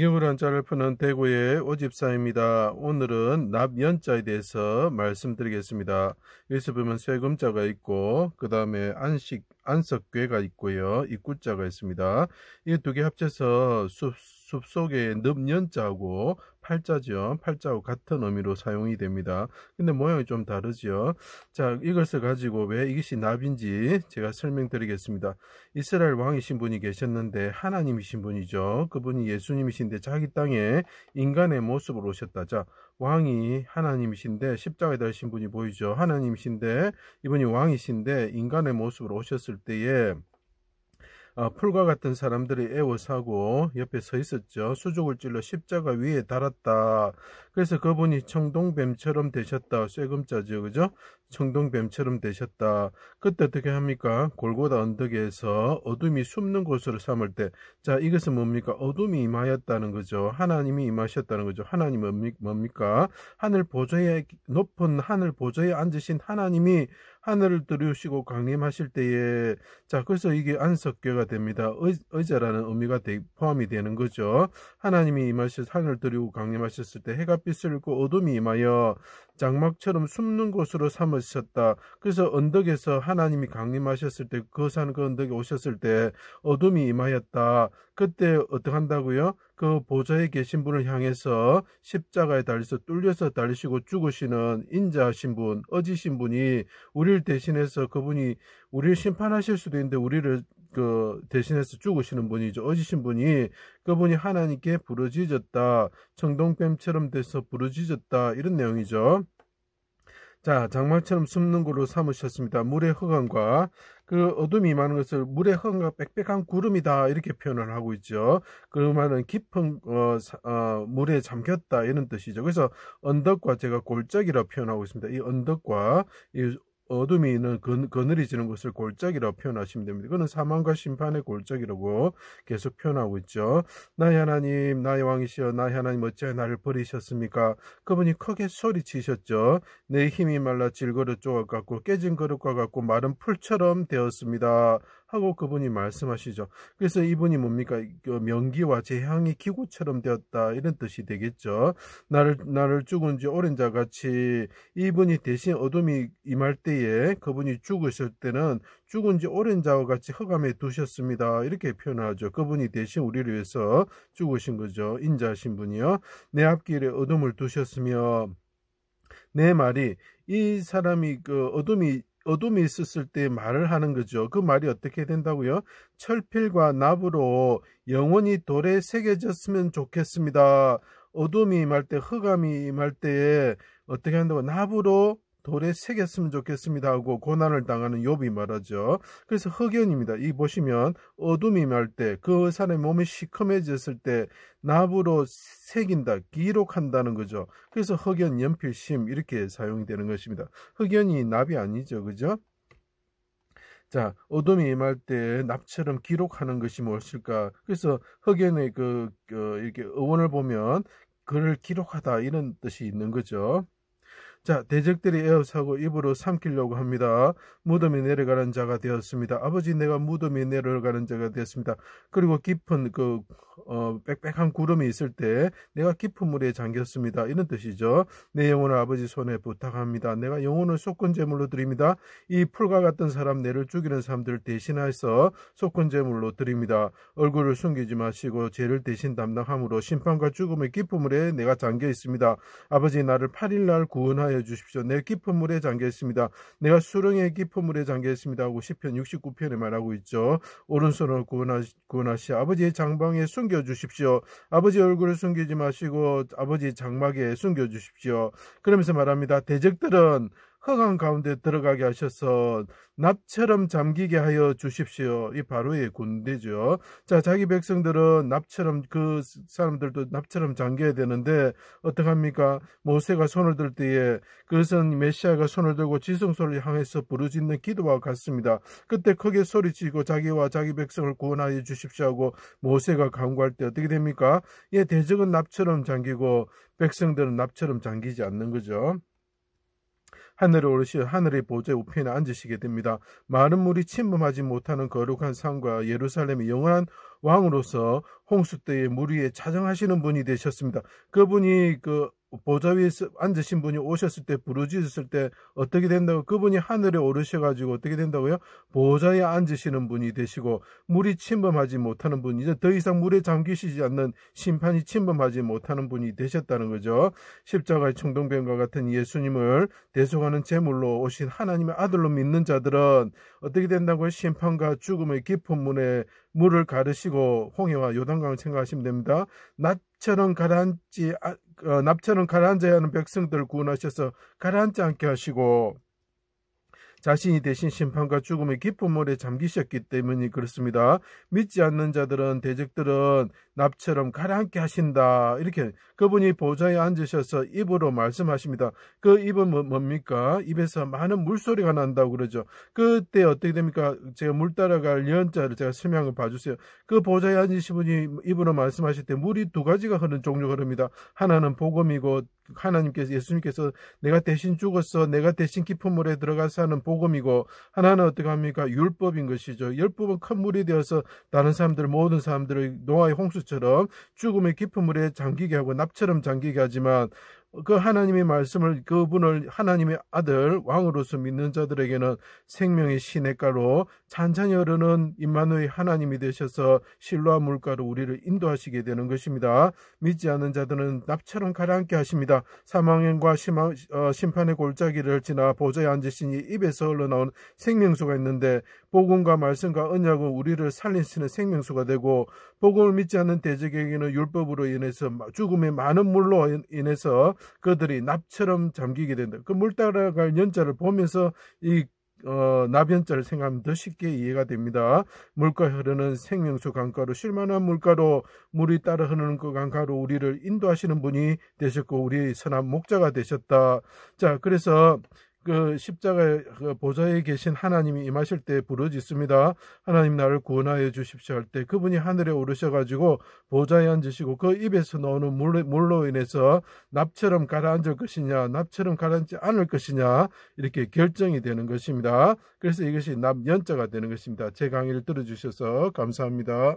성경으로 한자를 푸는 대구의 오집사입니다. 오늘은 납연자에 대해서 말씀드리겠습니다. 여기서 보면 세금자가 있고 그 다음에 안석괴가 있고요. 입구자가 있습니다. 이 두 개 합쳐서 숲속의 늪연자하고 팔자죠. 팔자하고 같은 의미로 사용이 됩니다. 근데 모양이 좀 다르죠. 자, 이것을 가지고 왜 이것이 납인지 제가 설명드리겠습니다. 이스라엘 왕이신 분이 계셨는데 하나님이신 분이죠. 그분이 예수님이신데 자기 땅에 인간의 모습으로 오셨다. 자, 왕이 하나님이신데 십자가에 달리신 분이 보이죠. 하나님이신데 이분이 왕이신데 인간의 모습으로 오셨을 때에 풀과 같은 사람들이 애워사고 옆에 서 있었죠. 수족을 찔러 십자가 위에 달았다. 그래서 그분이 청동뱀처럼 되셨다. 쇠금자죠, 그죠? 청동뱀처럼 되셨다. 그때 어떻게 합니까? 골고다 언덕에서 어둠이 숨는 곳으로 삼을 때, 자, 이것은 뭡니까? 어둠이 임하였다는 거죠. 하나님이 임하셨다는 거죠. 하나님은 뭡니까? 높은 하늘 보좌에 앉으신 하나님이 하늘을 들이우시고 강림하실 때에, 자, 그래서 이게 안석괴가 됩니다. 의자라는 의미가 포함이 되는 거죠. 하나님이 하늘을 들이우고 강림하셨을 때 해가 빛을 잃고 어둠이 임하여 장막처럼 숨는 곳으로 삼으셨다. 그래서 언덕에서 하나님이 강림하셨을 때, 그 언덕에 오셨을 때 어둠이 임하였다. 그때 어떻게 한다고요? 그 보좌에 계신 분을 향해서 십자가에 달려서 뚫려서 달리시고 죽으시는 인자하신 분, 어지신 분이 우리를 대신해서, 그분이 우리를 심판하실 수도 있는데 우리를 대신해서 죽으시는 분이죠. 어지신 분이, 그분이 하나님께 부르짖었다. 청동뱀처럼 돼서 부르짖었다. 이런 내용이죠. 자, 장막처럼 숨는 곳으로 삼으셨습니다. 물의 흑암과 그 어둠이 임하는 것을 물의 흑암과 빽빽한 구름이다, 이렇게 표현을 하고 있죠. 그 말은 깊은 물에 잠겼다, 이런 뜻이죠. 그래서 언덕과 제가 골짜기라고 표현하고 있습니다. 이 언덕과 이 어둠이 있는 그늘이 지는 것을 골짜기라고 표현하시면 됩니다. 이거는 사망과 심판의 골짜기라고 계속 표현하고 있죠. 나의 하나님, 나의 왕이시여, 나의 하나님, 어찌하여 나를 버리셨습니까? 그분이 크게 소리치셨죠. 내 힘이 말라 질그릇 조각 같고 깨진 그릇과 같고 마른 풀처럼 되었습니다 하고 그분이 말씀하시죠. 그래서 이분이 뭡니까? 명기와 재향이 기구처럼 되었다, 이런 뜻이 되겠죠. 나를 죽은 지 오랜 자 같이, 이분이 대신 어둠이 임할 때에 그분이 죽으실 때는 죽은 지 오랜 자와 같이 흑암에 두셨습니다, 이렇게 표현하죠. 그분이 대신 우리를 위해서 죽으신 거죠. 인자하신 분이요. 내 앞길에 어둠을 두셨으며, 내 말이, 이 사람이 어둠이 있었을 때 말을 하는 거죠. 그 말이 어떻게 된다고요? 철필과 납으로 영원히 돌에 새겨졌으면 좋겠습니다. 어둠이 임할 때, 흑암이 임할 때에 어떻게 한다고? 납으로 돌에 새겼으면 좋겠습니다 하고 고난을 당하는 욥이 말하죠. 그래서 흑연입니다. 이 보시면 어둠이 임할 때, 그 사람의 몸이 시커매졌을 때 납으로 새긴다, 기록한다는 거죠. 그래서 흑연, 연필심, 이렇게 사용이 되는 것입니다. 흑연이 납이 아니죠, 그죠? 자, 어둠이 임할 때 납처럼 기록하는 것이 무엇일까? 그래서 흑연의 이렇게 어원을 보면 그를 기록하다, 이런 뜻이 있는 거죠. 자, 대적들이 에워싸고 입으로 삼키려고 합니다. 무덤에 내려가는 자가 되었습니다. 아버지, 내가 무덤에 내려가는 자가 되었습니다. 그리고 깊은 빽빽한 구름이 있을 때 내가 깊은 물에 잠겼습니다, 이런 뜻이죠. 내 영혼을 아버지 손에 부탁합니다. 내가 영혼을 속건제물로 드립니다. 이 풀과 같은 사람, 내를 죽이는 사람들을 대신해서 속건제물로 드립니다. 얼굴을 숨기지 마시고 죄를 대신 담당함으로 심판과 죽음의 깊은 물에 내가 잠겨 있습니다. 아버지, 나를 8일날 구원하여 주십시오. 내 깊은 물에 잠겨 있습니다. 내가 수렁의 깊은 물에 잠겨 있습니다 하고 시편 69편에 말하고 있죠. 오른손을 구원하시 아버지의 장방에 숨겨 주십시오. 아버지 얼굴을 숨기지 마시고 아버지 장막에 숨겨 주십시오. 그러면서 말합니다. 대적들은 흑암 가운데 들어가게 하셔서 납처럼 잠기게 하여 주십시오. 이 바로의 군대죠. 자, 자기 백성들은 납처럼, 그 사람들도 납처럼 잠겨야 되는데 어떡합니까? 모세가 손을 들 때에 그것은 메시아가 손을 들고 지성소를 향해서 부르짖는 기도와 같습니다. 그때 크게 소리치고 자기와 자기 백성을 구원하여 주십시오 하고 모세가 간구할 때 어떻게 됩니까? 예, 대적은 납처럼 잠기고 백성들은 납처럼 잠기지 않는 거죠. 하늘에 오르시어 하늘의 보좌 우편에 앉으시게 됩니다. 많은 물이 침범하지 못하는 거룩한 산과 예루살렘의 영원한 왕으로서 홍수 때에 물 위에 자정하시는 분이 되셨습니다. 그분이 그 보좌 위에 앉으신 분이 오셨을 때, 부르짖었을 때 어떻게 된다고? 그분이 하늘에 오르셔가지고 어떻게 된다고요? 보좌에 앉으시는 분이 되시고, 물이 침범하지 못하는 분, 이제 더 이상 물에 잠기시지 않는, 심판이 침범하지 못하는 분이 되셨다는 거죠. 십자가의 청동병과 같은 예수님을 대속하는 제물로 오신 하나님의 아들로 믿는 자들은 어떻게 된다고요? 심판과 죽음의 깊은 물을 가르시고, 홍해와 요단강을 생각하시면 됩니다. 납처럼 가라앉아야 하는 백성들을 구원하셔서 가라앉지 않게 하시고, 자신이 대신 심판과 죽음의 깊은 물에 잠기셨기 때문에 그렇습니다. 믿지 않는 자들은, 대적들은 납처럼 가라앉게 하신다. 이렇게 그분이 보좌에 앉으셔서 입으로 말씀하십니다. 그 입은 뭡니까? 입에서 많은 물소리가 난다고 그러죠. 그때 어떻게 됩니까? 제가 물 따라갈 예언자를 제가 설명을 봐주세요. 그 보좌에 앉으신 분이 입으로 말씀하실 때 물이 두 가지가 흐르는 종류가 흐릅니다. 하나는 복음이고, 하나님께서, 예수님께서 내가 대신 죽었어, 내가 대신 깊은 물에 들어가서 하는 복음이고, 하나는 어떻게 합니까? 율법인 것이죠. 율법은 큰 물이 되어서 다른 사람들, 모든 사람들을 노아의 홍수처럼 죽음의 깊은 물에 잠기게 하고 납처럼 잠기게 하지만, 그 하나님의 말씀을, 그분을 하나님의 아들 왕으로서 믿는 자들에게는 생명의 시냇가로 찬찬히 흐르는 임마누엘 하나님이 되셔서 실로와 물가로 우리를 인도하시게 되는 것입니다. 믿지 않는 자들은 납처럼 가라앉게 하십니다. 사망과 심판의 골짜기를 지나 보좌에 앉으시니 입에서 흘러나온 생명수가 있는데, 복음과 말씀과 언약은 우리를 살리시는 생명수가 되고, 복음을 믿지 않는 대적에게는 율법으로 인해서 죽음의 많은 물로 인해서 그들이 납처럼 잠기게 된다. 그 물 따라갈 연자를 보면서 이 납연자를 생각하면 더 쉽게 이해가 됩니다. 물가 흐르는 생명수 강가로, 쉴만한 물가로, 물이 따라 흐르는 그 강가로 우리를 인도하시는 분이 되셨고, 우리의 선한 목자가 되셨다. 자, 그래서 그 십자가의 그 보좌에 계신 하나님이 임하실 때 부르짖습니다. 하나님 나를 구원하여 주십시오 할 때 그분이 하늘에 오르셔가지고 보좌에 앉으시고, 그 입에서 나오는 물로 인해서 납처럼 가라앉을 것이냐, 납처럼 가라앉지 않을 것이냐, 이렇게 결정이 되는 것입니다. 그래서 이것이 납연자가 되는 것입니다. 제 강의를 들어주셔서 감사합니다.